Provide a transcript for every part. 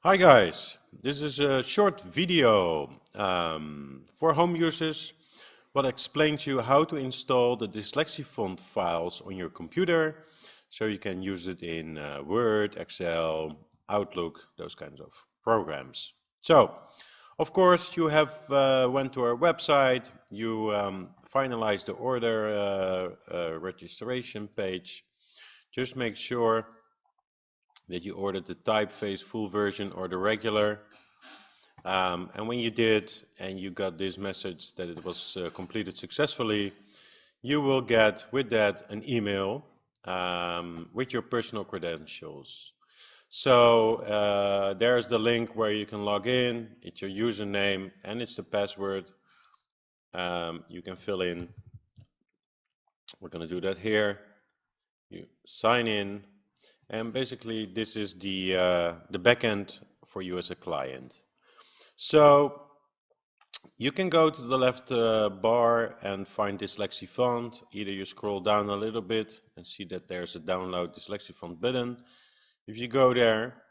Hi guys, this is a short video for home users. What explains to you how to install the Dyslexie Font files on your computer so you can use it in Word, Excel, Outlook, those kinds of programs. So, of course, you have went to our website, you finalized the order registration page. Just make sure that you ordered the typeface full version or the regular. And when you did and you got this message that it was completed successfully, you will get with that an email with your personal credentials. So there's the link where you can log in, it's your username and it's the password. You can fill in. We're going to do that here. You sign in. And basically this is the backend for you as a client. So you can go to the left bar and find Dyslexie Font. Either you scroll down a little bit and see that there's a download Dyslexie Font button. If you go there,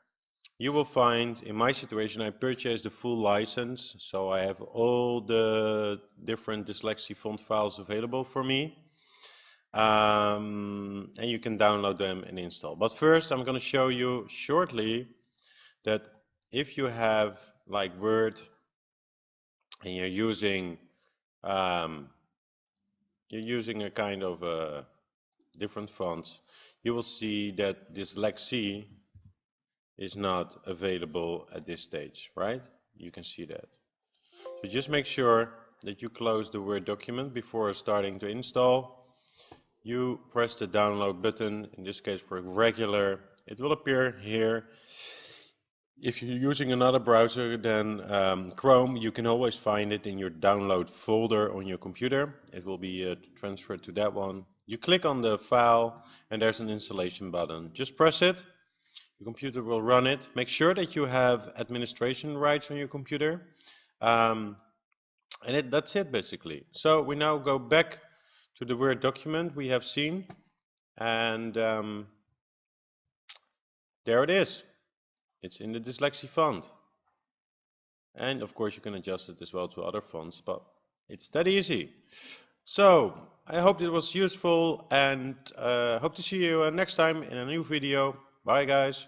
you will find, in my situation, I purchased the full license, so I have all the different Dyslexie Font files available for me. And you can download them and install. But first I'm going to show you shortly that if you have like Word and you're using a kind of different fonts, you will see that Dyslexie is not available at this stage, right? You can see that. So just make sure that you close the Word document before starting to install. You press the download button, in this case for regular. It will appear here. If you're using another browser than Chrome, you can always find it in your download folder on your computer. It will be transferred to that one. You click on the file and there's an installation button. Just press it. Your computer will run it. Make sure that you have administration rights on your computer. And that's it basically. So we now go back to the Word document we have seen. And there it is. It's in the Dyslexie font. And of course you can adjust it as well to other fonts, but it's that easy. So I hope it was useful and hope to see you next time in a new video. Bye guys.